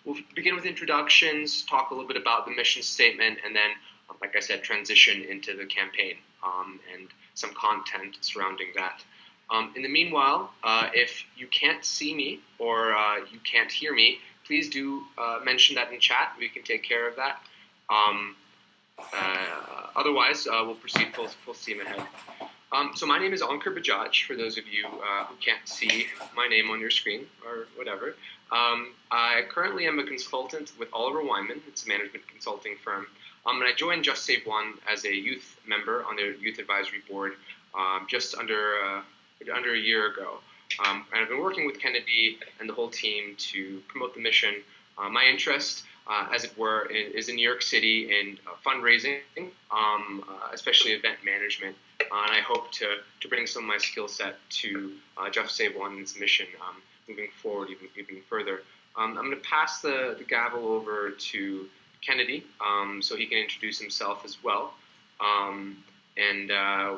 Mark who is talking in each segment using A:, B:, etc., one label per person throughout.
A: We'll begin with introductions, talk a little bit about the mission statement, and then, like I said, transition into the campaign and some content surrounding that. In the meanwhile, if you can't see me or you can't hear me, please do mention that in chat. We can take care of that. Otherwise, we'll proceed full steam ahead. So my name is Ankur Bajaj, for those of you who can't see my name on your screen or whatever. I currently am a consultant with Oliver Wyman. It's a management consulting firm. And I joined Just Save One as a youth member on their youth advisory board just under a year ago. And I've been working with Kennedy and the whole team to promote the mission. My interest, as it were, is in New York City in fundraising, especially event management. And I hope to bring some of my skill set to Just Save One's mission moving forward even further. I'm going to pass the gavel over to Kennedy so he can introduce himself as well. And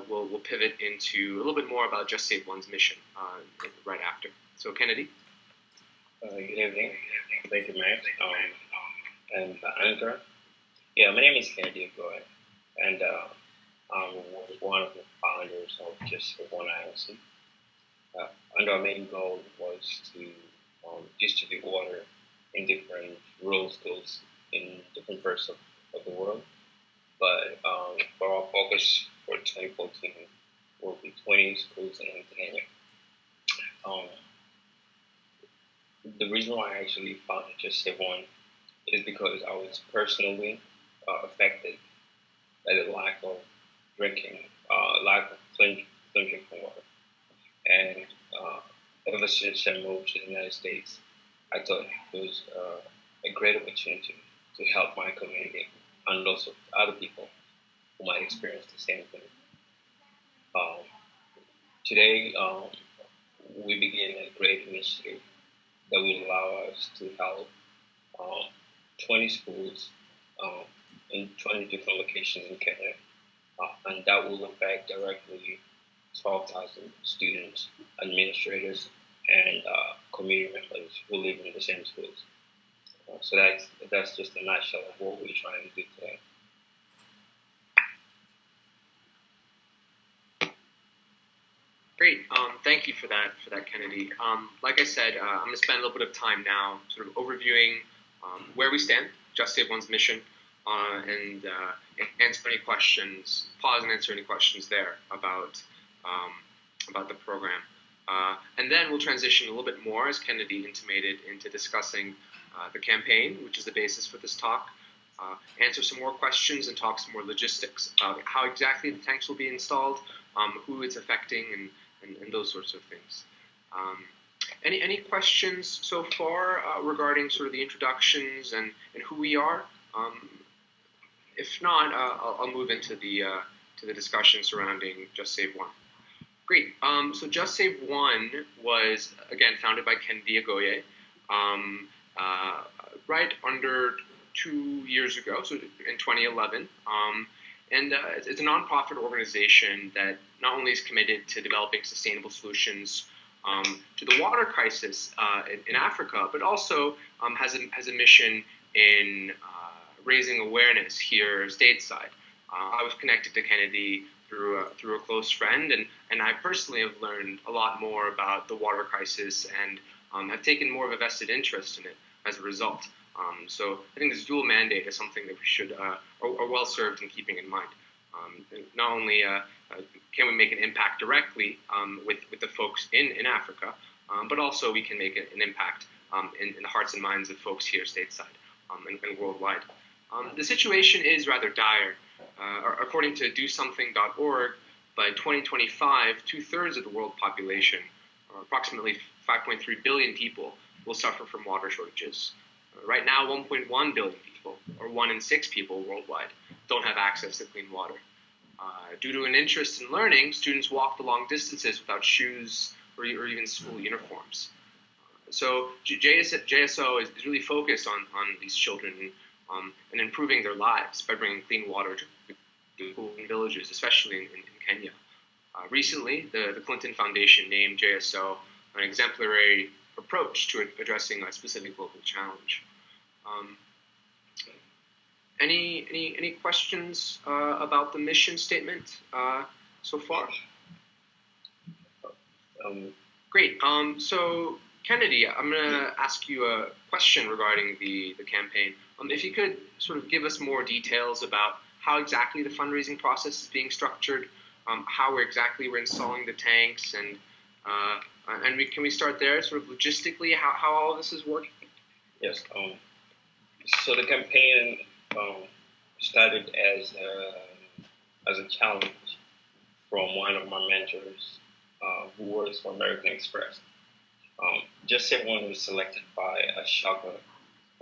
A: we'll pivot into a little bit more about Just Save One's mission right after. So Kennedy.
B: Good evening. Thank you, Matt. And Anchor. Yeah, my name is Kennedy Goy, and I was one of the founders of Just Save One ILC. And our main goal was to distribute water in different rural schools in different parts of the world. But for our focus for 2014 will be 20 schools in Kenya. The reason why I actually founded Just Save One is because I was personally affected by the lack of clean drinking water. And ever since I moved to the United States, I thought it was a great opportunity to help my community and lots of other people who might experience the same thing. Today, we begin a great initiative that will allow us to help 20 schools in 20 different locations in Kenya, and that will affect directly 12,000 students, administrators, and community members who live in the same schools. So that's just a nutshell of what we're trying to do today.
A: Great. Thank you for that, Kennedy. Like I said, I'm going to spend a little bit of time now sort of overviewing where we stand, Just Save One's mission, and answer any questions, pause and answer any questions there about the program. And then we'll transition a little bit more, as Kennedy intimated, into discussing the campaign, which is the basis for this talk, answer some more questions and talk some more logistics about how exactly the tanks will be installed, who it's affecting, and those sorts of things. Any questions so far regarding sort of the introductions and who we are? If not, I'll move into the discussion surrounding Just Save One. Great. So Just Save One was, again, founded by Kennedy Agoye right under 2 years ago, so in 2011. And it's a nonprofit organization that not only is committed to developing sustainable solutions to the water crisis in Africa, but also has a mission in raising awareness here stateside. I was connected to Kennedy through a close friend, and I personally have learned a lot more about the water crisis and have taken more of a vested interest in it as a result. So I think this dual mandate is something that we should are well served in keeping in mind. Not only can we make an impact directly with the folks in Africa, but also we can make an impact in the hearts and minds of folks here stateside and worldwide. The situation is rather dire. According to DoSomething.org, by 2025, 2/3 of the world population, or approximately 5.3 billion people, will suffer from water shortages. Right now, 1.1 billion people, or 1 in 6 people worldwide, don't have access to clean water. Due to an interest in learning, students walk the long distances without shoes or even school uniforms. So JSO is really focused on these children and improving their lives by bringing clean water to villages, especially in Kenya. Recently, the Clinton Foundation named JSO an exemplary approach to addressing a specific global challenge. Any questions about the mission statement so far? Great. So Kennedy, I'm going to ask you a question regarding the campaign. If you could sort of give us more details about how exactly the fundraising process is being structured, how exactly we're installing the tanks, and can we start there, sort of logistically, how all of this is working?
B: Yes. So the campaign started as a challenge from one of my mentors who works for American Express. Just Everyone was selected by Ashaka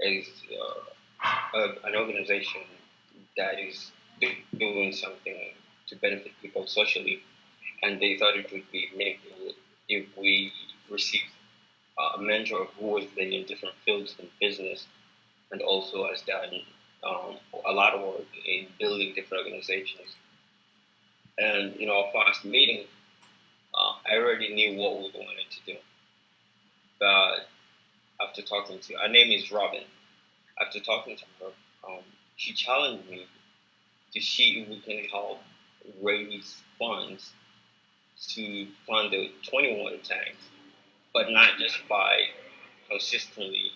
B: as an organization that is doing something to benefit people socially, and they thought it would be meaningful if we received a mentor who was then in different fields in business and also has done a lot of work in building different organizations. And our first meeting, I already knew what we wanted to do. But after talking to her name is Robin. After talking to her, she challenged me to see if we can help raise funds to fund the 20 water tanks, but not just by consistently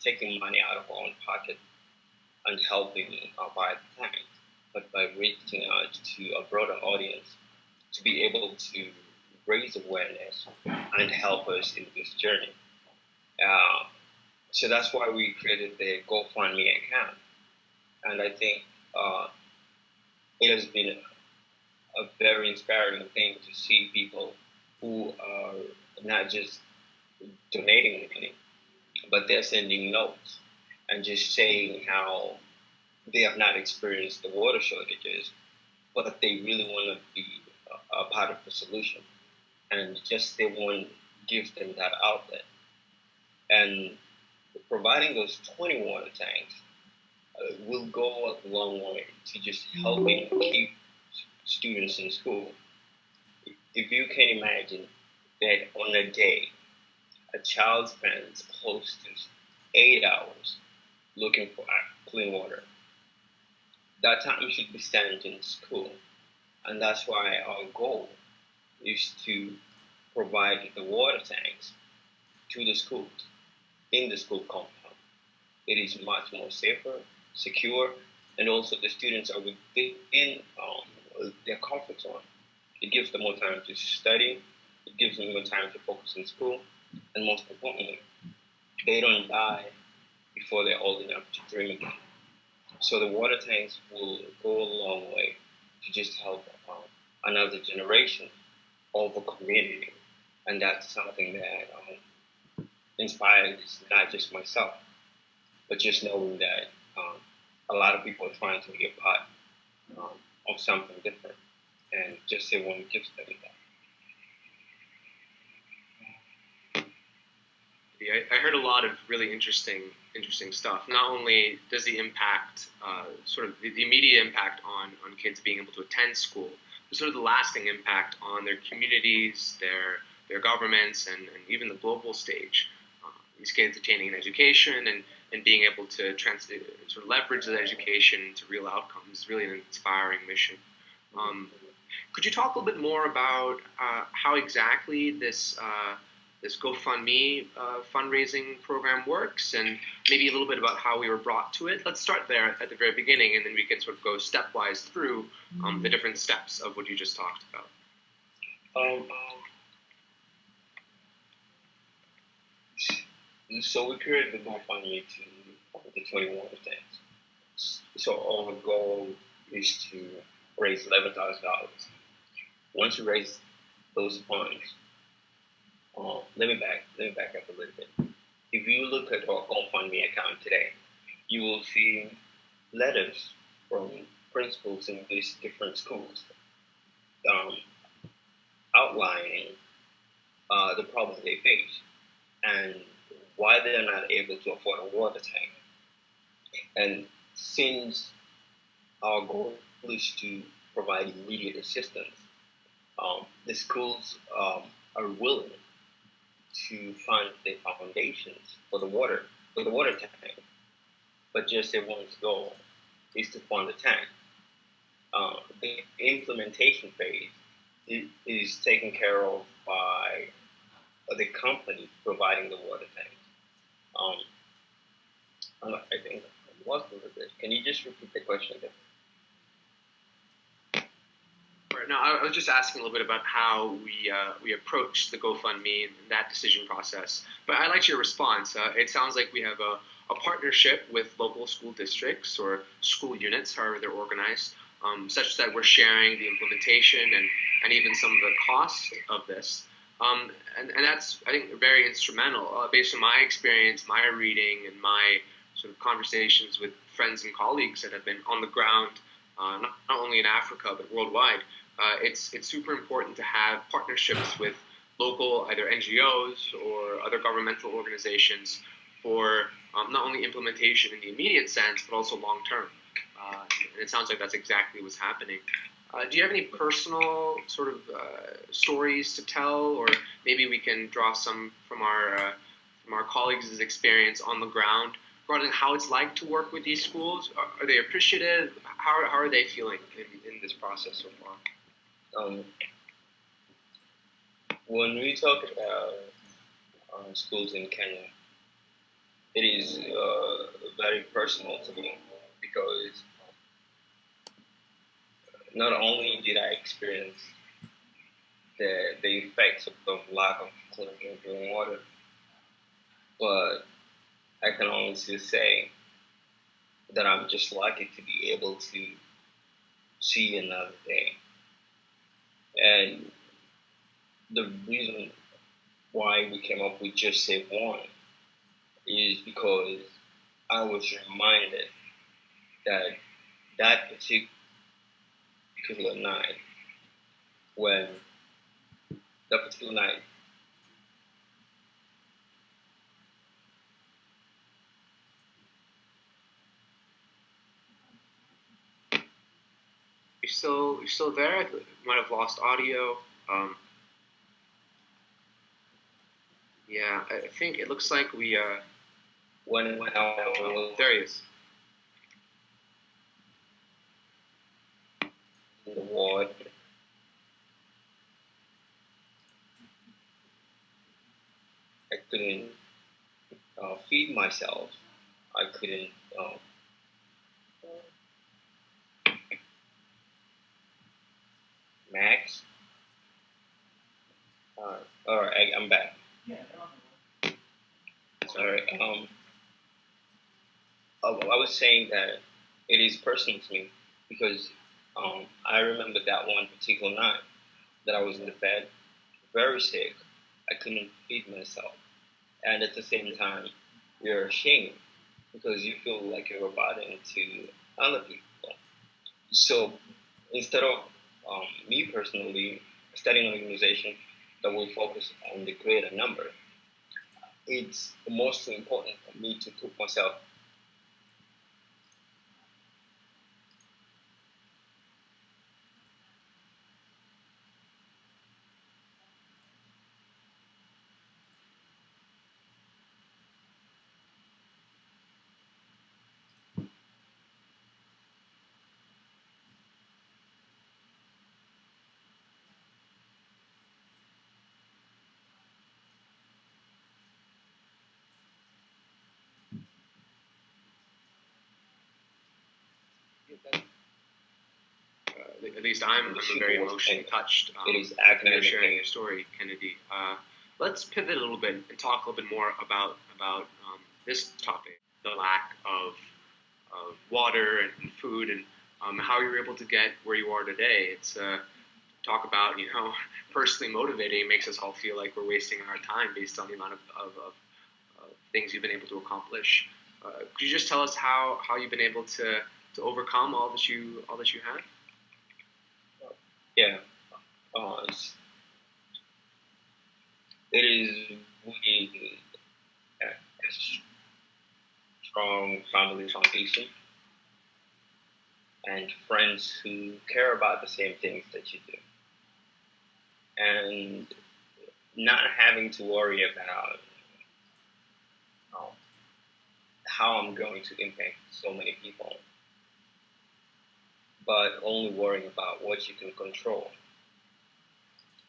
B: taking money out of our own pocket and helping buy the tanks, but by reaching out to a broader audience to be able to raise awareness and help us in this journey. So that's why we created the GoFundMe account. And I think it has been a very inspiring thing to see people who are not just donating money, but they're sending notes and just saying how they have not experienced the water shortages, but they really want to be a part of the solution. And just they want to give them that outlet. And providing those 20 water tanks will go a long way to just helping keep students in school. If you can imagine that on a day, a child spends close to 8 hours looking for clean water, that time should be spent in school. And that's why our goal is to provide the water tanks to the schools, in the school compound. It is much more safer, secure, and also the students are within their comfort zone. It gives them more time to study, it gives them more time to focus in school, and most importantly, they don't die before they're old enough to dream again. So the water tanks will go a long way to just help another generation of a community. And that's something that inspires not just myself, but just knowing that a lot of people are trying to be a part of something different. And just everyone gives them that.
A: I heard a lot of really interesting stuff. Not only does the impact, sort of the immediate impact on kids being able to attend school, but sort of the lasting impact on their communities, their governments, and even the global stage. These kids attaining an education and being able to sort of leverage that education into real outcomes is really an inspiring mission. Could you talk a little bit more about how exactly this GoFundMe fundraising program works, and maybe a little bit about how we were brought to it? Let's start there at the very beginning, and then we can sort of go stepwise through the different steps of what you just talked about.
B: So we created the GoFundMe to the 20 water tanks. So our goal is to raise $11,000. Once you raise those funds, let me back up a little bit. If you look at our GoFundMe account today, you will see letters from principals in these different schools outlining the problems they face and why they're not able to afford a water tank. And since our goal is to provide immediate assistance, the schools are willing to fund the foundations for the water tank, but just everyone's goal is to fund the tank. The implementation phase is taken care of by the company providing the water tank. Um, I think I lost a little bit. Can you just repeat the question again?
A: Right. No, I was just asking a little bit about how we approach the GoFundMe and that decision process. But I liked your response. It sounds like we have a partnership with local school districts or school units, however they're organized, such that we're sharing the implementation and even some of the costs of this. And that's, I think, very instrumental. Based on my experience, my reading, and my sort of conversations with friends and colleagues that have been on the ground, not only in Africa but worldwide, it's super important to have partnerships with local either NGOs or other governmental organizations for not only implementation in the immediate sense but also long term. And it sounds like that's exactly what's happening. Do you have any personal sort of stories to tell, or maybe we can draw some from our colleagues' experience on the ground regarding how it's like to work with these schools? Are they appreciative? How are they feeling in this process so far?
B: When we talk about schools in Kenya, it is very personal to me because not only did I experience the effects of the lack of clean drinking water, but I can honestly say that I'm just lucky to be able to see another day. And the reason why we came up with Just Save One is because I was reminded that that particular night, when that particular night,
A: You're still there? You might have lost audio. Yeah, I think it looks like we.
B: when I was
A: There he is.
B: in the ward, I couldn't feed myself. I couldn't. Max. All right, I'm back. Sorry. I was saying that it is personal to me because I remember that one particular night that I was in the bed, very sick. I couldn't feed myself, and at the same time, you're ashamed because you feel like you're abiding to other people. So instead of me personally studying an organization that will focus on the greater number, it's most important for me to put myself.
A: At least I'm very emotionally touched.
B: It is
A: You're sharing your story, Kennedy. Let's pivot a little bit and talk a little bit more about this topic: the lack of water and food, and how you're able to get where you are today. It's talk about personally motivating. It makes us all feel like we're wasting our time based on the amount of things you've been able to accomplish. Could you just tell us how you've been able to overcome all that you have?
B: Yeah, it is really a strong family foundation and friends who care about the same things that you do. And not having to worry about um, how I'm going to impact so many people, but only worrying about what you can control.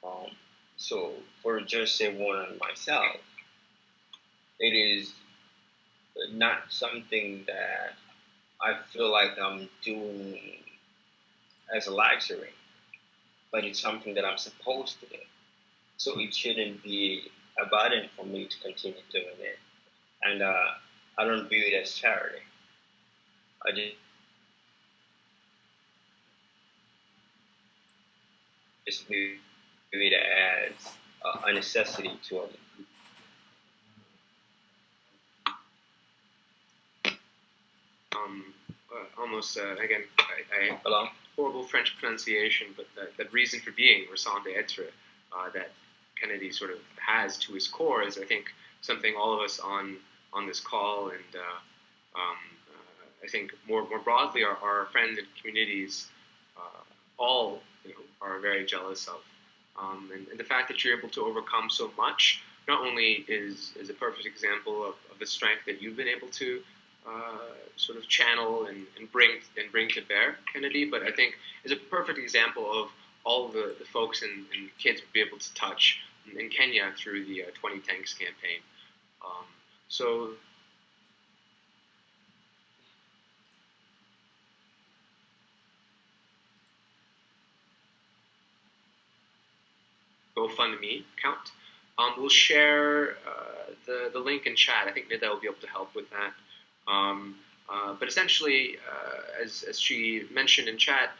B: Um, so for just say one on myself, it is not something that I feel like I'm doing as a luxury, but it's something that I'm supposed to do. So it shouldn't be a burden for me to continue doing it. And I don't view it as charity. I just view it as a necessity to other people.
A: Almost again,
B: Hello?
A: horrible French pronunciation, but that reason for being, raison d'être, that Kennedy sort of has to his core is, I think, something all of us on this call and I think more broadly our friends and communities all are very jealous of. And the fact that you're able to overcome so much not only is a perfect example of the strength that you've been able to sort of channel and bring to bear, Kennedy, but I think is a perfect example of all the folks and kids would be able to touch in Kenya through the 20 Tanks campaign. So GoFundMe account. We'll share the link in chat. I think Nida will be able to help with that. But essentially, as she mentioned in chat,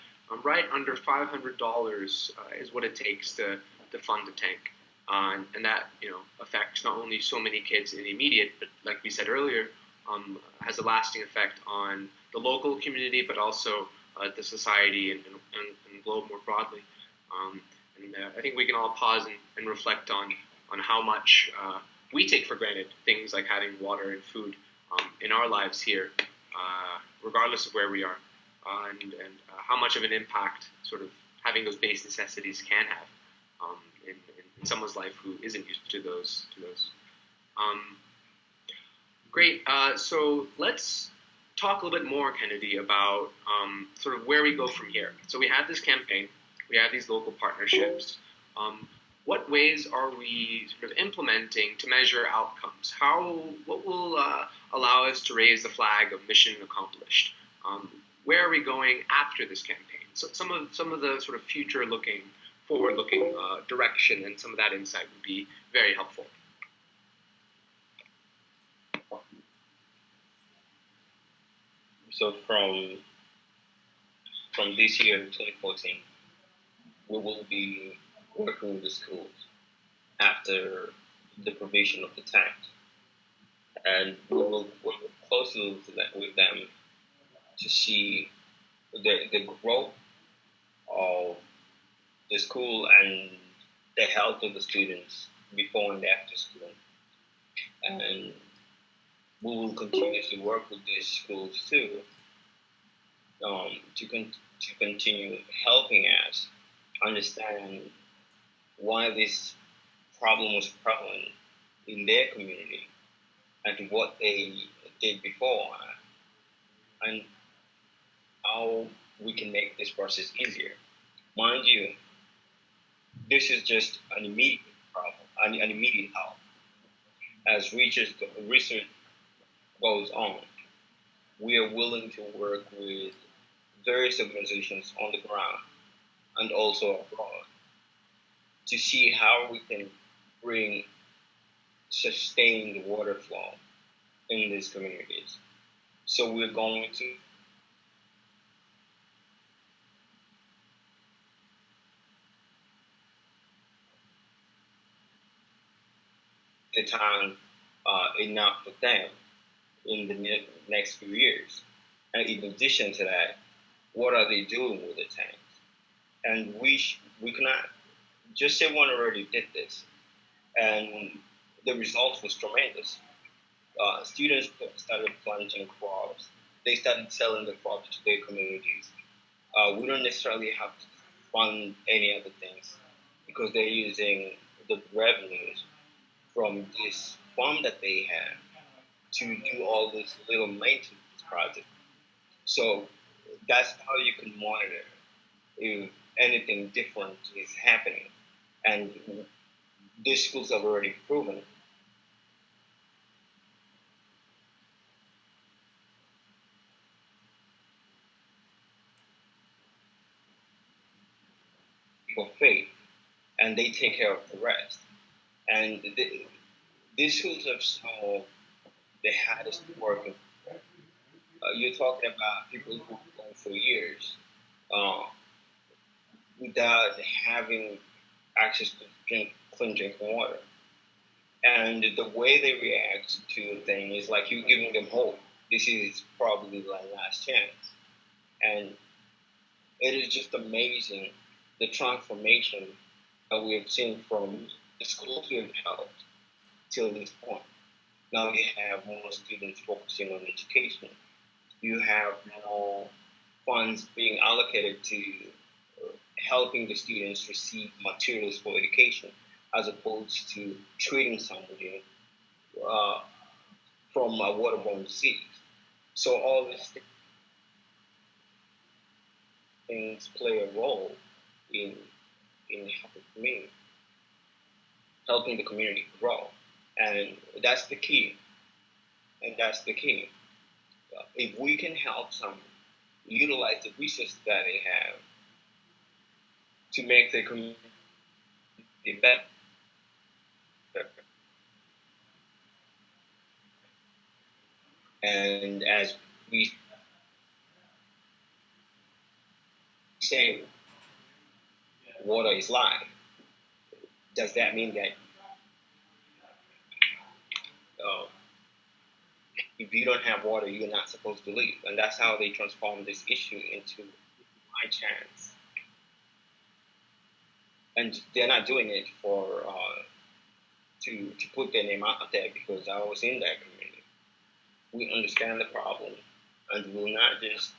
A: right under $500 is what it takes to fund a tank. And that affects not only so many kids in the immediate, but like we said earlier, has a lasting effect on the local community, but also the society and globe more broadly. And I think we can all pause and reflect on how much we take for granted things like having water and food in our lives here, regardless of where we are, and how much of an impact sort of having those base necessities can have in someone's life who isn't used to those. Great. So let's talk a little bit more, Kennedy, about sort of where we go from here. So we have this campaign. We have these local partnerships. What ways are we sort of implementing to measure outcomes? What will allow us to raise the flag of mission accomplished? Where are we going after this campaign? So some of the sort of future-looking, forward-looking direction and some of that insight would be very helpful.
B: So from this year, 2014, we will be working with the schools after the provision of the tank, and we will work closely with them to see the growth of the school and the health of the students before and after school. And we will continuously work with these schools too to continue helping us understand why this problem was prevalent in their community and what they did before and how we can make this process easier. Mind you, this is just an immediate problem, an immediate help. As research goes on, we are willing to work with various organizations on the ground and also abroad to see how we can bring sustained water flow in these communities. So we're going to the time enough for them in the next few years. And in addition to that, what are they doing with the tanks? And we cannot just say one already did this, and the result was tremendous. Students started planting crops. They started selling the crops to their communities. We don't necessarily have to fund any other things because they're using the revenues from this farm that they have to do all this little maintenance project. So that's how you can monitor if anything different is happening. And these schools have already proven for faith, and they take care of the rest. And these schools have solved the hardest work. You're talking about people who've gone for years uh, without having access to clean drinking water. And the way they react to things is like you giving them hope. This is probably my last chance. And it is just amazing the transformation that we have seen from the schools we have helped till this point. Now you have more students focusing on education. You have more funds being allocated to helping the students receive materials for education as opposed to treating somebody uh, from a waterborne disease. So all these things play a role in helping the community grow, and that's the key. And that's the key. If we can help someone utilize the resources that they have to make the community better, and as we say, water is life. Does that mean that uh, if you don't have water, you're not supposed to live? And that's how they transform this issue into my chance. And they're not doing it for to put their name out there because I was in that community. We understand the problem, and we'll not just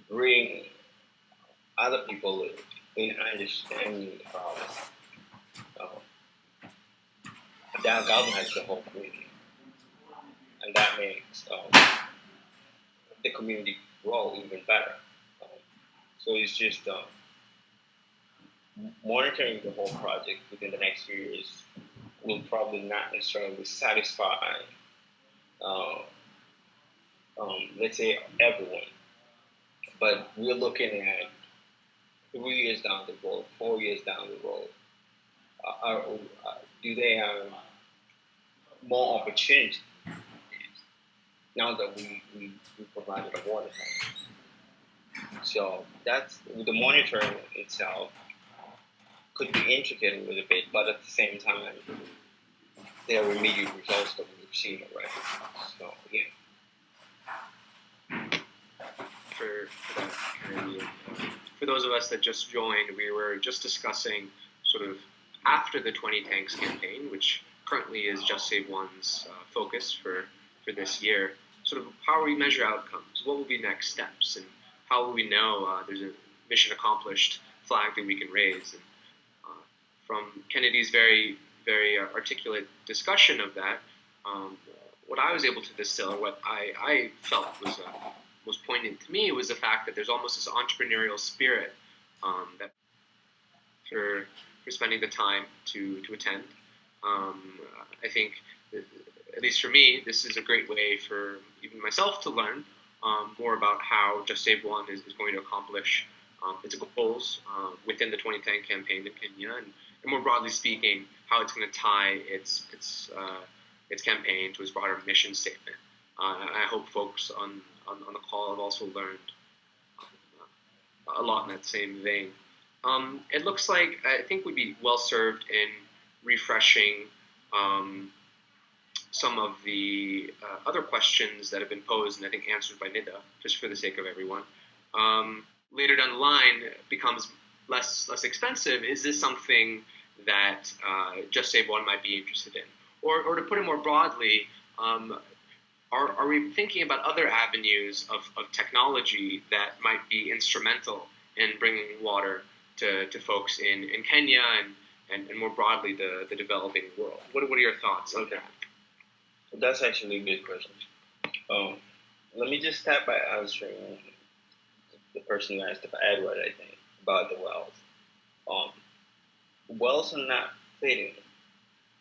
B: bring other people in understanding the problem. That galvanizes the whole community, and that makes the community grow even better. Um, so it's just monitoring the whole project within the next few years will probably not necessarily satisfy, uh, let's say, everyone. But we're looking at 3 years down the road, 4 years down the road. Do they have more opportunity now that we provided a water tank? So that's the monitoring itself could be intricate a little bit, but at the same time, there are immediate results that we've seen already. So yeah.
A: For that, Kennedy. For those of us that just joined, we were just discussing sort of after the 20 Tanks campaign, which currently is Just Save One's focus for this year, sort of how we measure outcomes, what will be next steps, and how will we know there's a mission accomplished flag that we can raise. And from Kennedy's very, very articulate discussion of that, what I was able to distill, or what I felt was most poignant to me, was the fact that there's almost this entrepreneurial spirit that for spending the time to attend. I think, at least for me, this is a great way for even myself to learn more about how Just Save One is going to accomplish its goals within the 2010 campaign in Kenya, and more broadly speaking, how it's going to tie its campaign to its broader mission statement. I hope folks on the call have also learned a lot in that same vein. It looks like I think we'd be well served in refreshing some of the other questions that have been posed and I think answered by Nida, just for the sake of everyone. Later down the line, it becomes less expensive. Is this something that Just Save One might be interested in? Or to put it more broadly, are we thinking about other avenues of technology that might be instrumental in bringing water to folks in Kenya and more broadly the developing world? What are your thoughts on that?
B: That's actually a good question. Let me just start by answering the person who asked about Edward, I think, about the wells. Wells are not fitting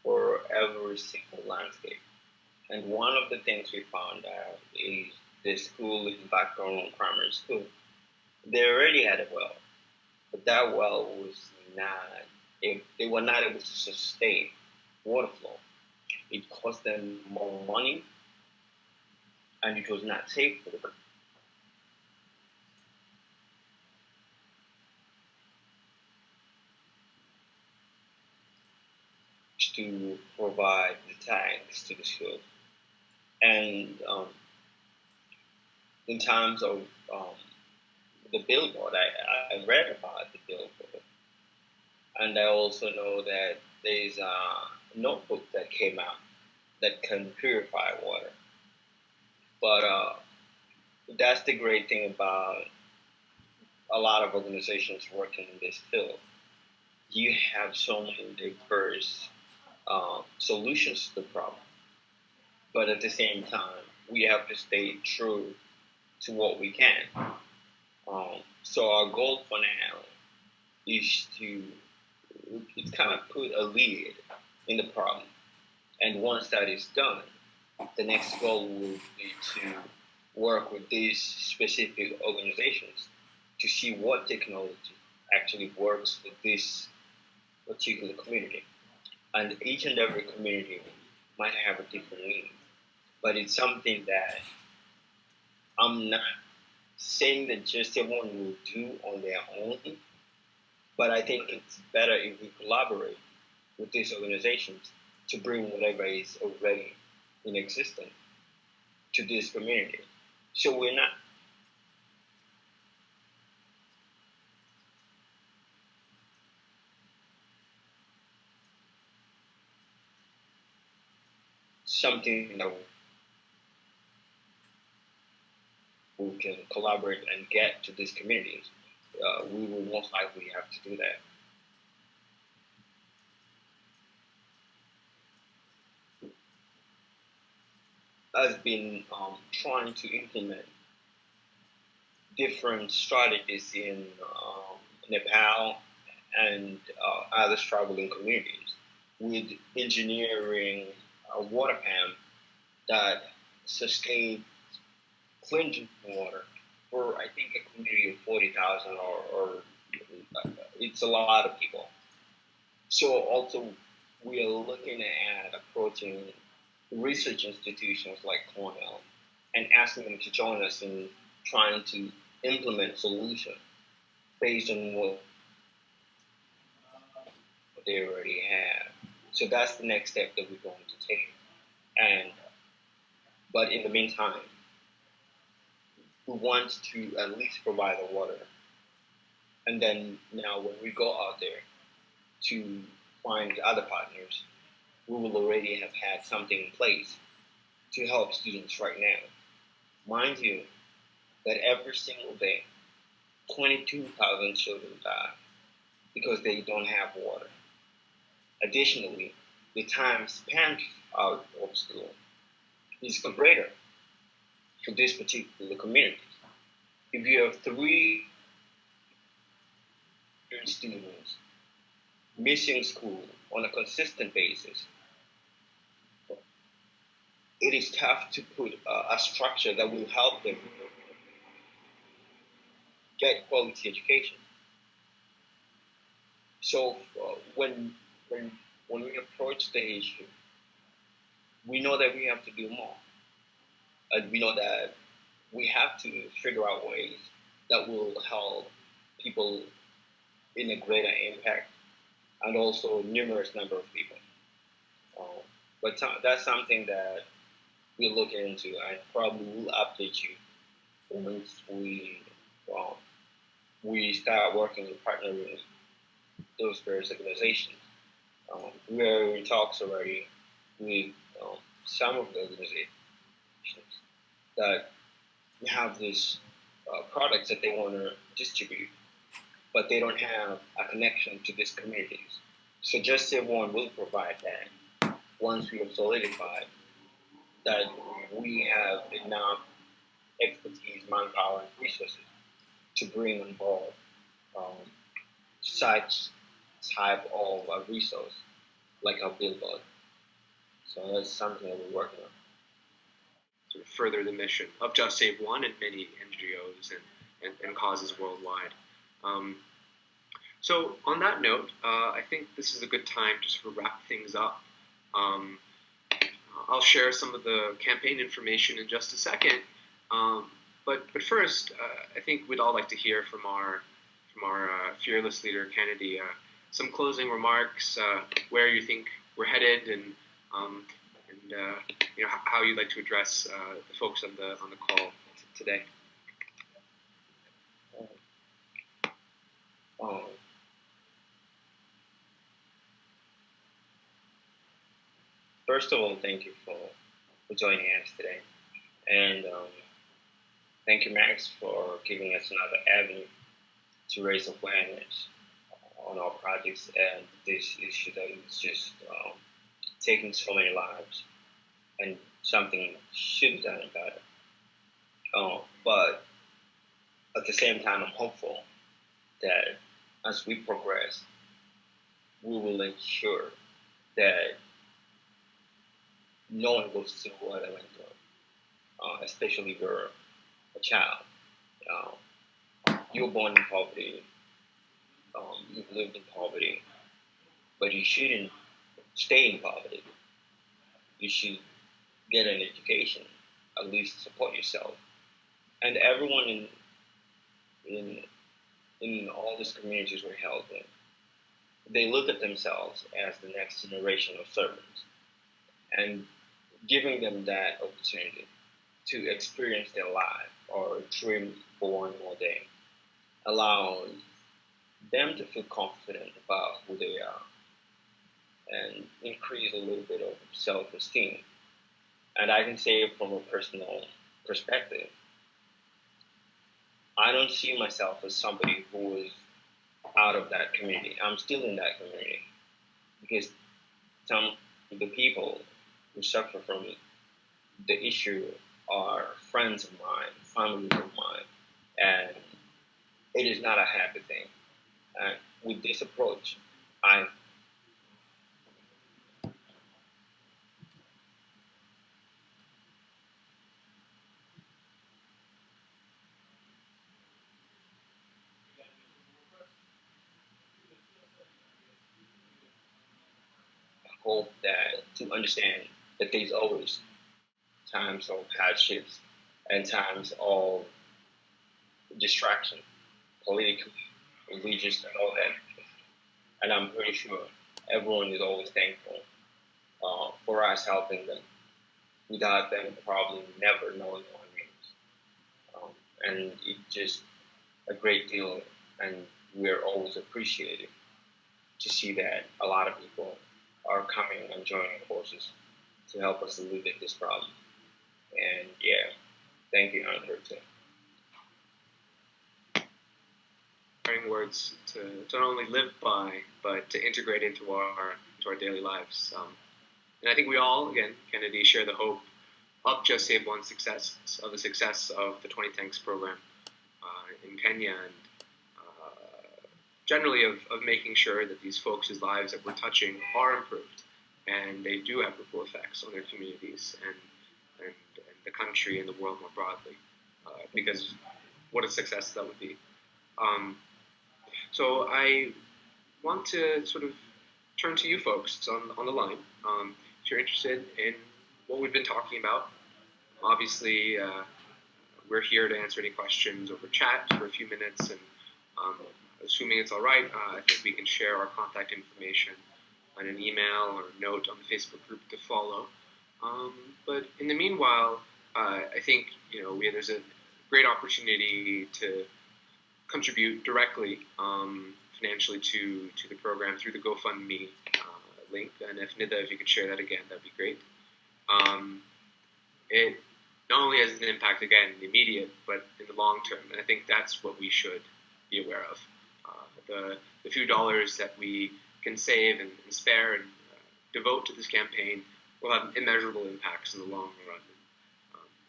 B: for every single landscape. And one of the things we found out is the school in background primary school, they already had a well, but that well was not, they were not able to sustain water flow. It cost them more money, and it was not safe for them. To provide the tanks to the school. And in terms of the billboard, I read about the billboard. And I also know that there's a notebook that came out that can purify water. But that's the great thing about a lot of organizations working in this field. You have so many diverse solutions to the problem. But at the same time, we have to stay true to what we can. So our goal for now is to kind of put a lead in the problem. And once that is done, the next goal will be to work with these specific organizations to see what technology actually works with this particular community. And each and every community might have a different need. But it's something that I'm not saying that just everyone will do on their own, but I think it's better if we collaborate with these organizations to bring whatever is already in existence to this community. So we're not something that we can collaborate and get to these communities. We will most likely have to do that. Has been trying to implement different strategies in Nepal and other struggling communities with engineering a water pump that sustains clean drinking water for I think a community of 40,000 or it's a lot of people. So also we are looking at approaching research institutions like Cornell and asking them to join us in trying to implement solutions based on what they already have. So that's the next step that we're going to take. And but in the meantime, we want to at least provide the water. And then now when we go out there to find other partners, we will already have had something in place to help students right now. Mind you, that every single day, 22,000 children die because they don't have water. Additionally, the time spent out of school is greater for this particular community. If you have 3 students missing school on a consistent basis, it is tough to put a structure that will help them get quality education. So when we approach the issue, we know that we have to do more. And we know that we have to figure out ways that will help people in a greater impact and also numerous number of people. But that's something that we're looking into. I probably will update you once we start working and partnering with those various organizations. We are in talks already with some of the organizations that have these products that they want to distribute, but they don't have a connection to these communities. So Just Save One will provide that once we have solidified that we have enough expertise, manpower, and resources to bring on board um, such type of resource like a billboard. So that's something that we're working on.
A: To further the mission of Just Save One and many NGOs and causes worldwide. Um, so on that note, I think this is a good time to sort of wrap things up. Um, I'll share some of the campaign information in just a second. But first, I think we'd all like to hear from our fearless leader Kennedy. Some closing remarks, where you think we're headed, and how you'd like to address the folks on the call today.
B: First of all, thank you for joining us today, and thank you, Max, for giving us another avenue to raise awareness on our projects and this issue that is just taking so many lives, and something should be done about it. But at the same time, I'm hopeful that as we progress, we will ensure that no one goes through what I went through, especially if you're a child. You were born in poverty, you've lived in poverty, but you shouldn't stay in poverty. You should get an education, at least support yourself. And everyone in all these communities we're held in, they look at themselves as the next generation of servants, and giving them that opportunity to experience their life or dream for one more day allows them to feel confident about who they are and increase a little bit of self-esteem. And I can say from a personal perspective, I don't see myself as somebody who is out of that community. I'm still in that community because some of the people who suffer from the issue are friends of mine, families of mine, and it is not a happy thing. And with this approach, I hope that to understand that there's always times of hardships and times of distraction, politically, religious, and all that. And I'm pretty sure everyone is always thankful for us helping them without them probably never knowing our names. And it's just a great deal, and we're always appreciated to see that a lot of people are coming and joining forces to help us alleviate this problem. And yeah, thank you, Andre.
A: Words to not only live by, but to integrate into our daily lives. And I think we all, again, Kennedy, share the hope of Just Save One's success, of the success of the 20 Tanks program in Kenya, and generally of making sure that these folks' lives that we're touching are improved, and they do have ripple effects on their communities and the country and the world more broadly, because what a success that would be. So I want to sort of turn to you folks on the line. If you're interested in what we've been talking about, obviously we're here to answer any questions over chat for a few minutes, and assuming it's all right, I think we can share our contact information on an email or note on the Facebook group to follow. But in the meanwhile, I think there's a great opportunity to contribute directly financially to the program through the GoFundMe link. And if Nida, if you could share that again, that'd be great. not only has an impact, again, in the immediate, but in the long term. And I think that's what we should be aware of. The few dollars that we can save and spare and devote to this campaign will have immeasurable impacts in the long run.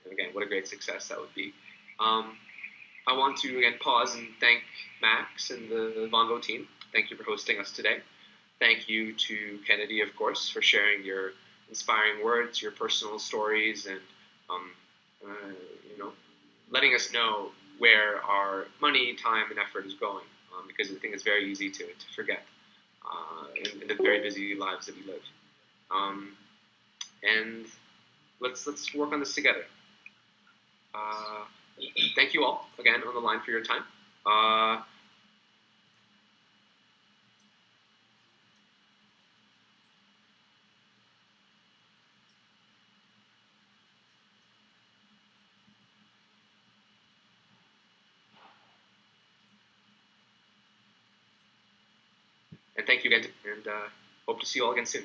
A: And again, what a great success that would be. I want to, again, pause and thank Max and the Vonvo team. Thank you for hosting us today. Thank you to Kennedy, of course, for sharing your inspiring words, your personal stories, and letting us know where our money, time, and effort is going. Because I think it's very easy to forget in the very busy lives that we live. And let's work on this together. Thank you all again on the line for your time. And thank you again, and hope to see you all again soon.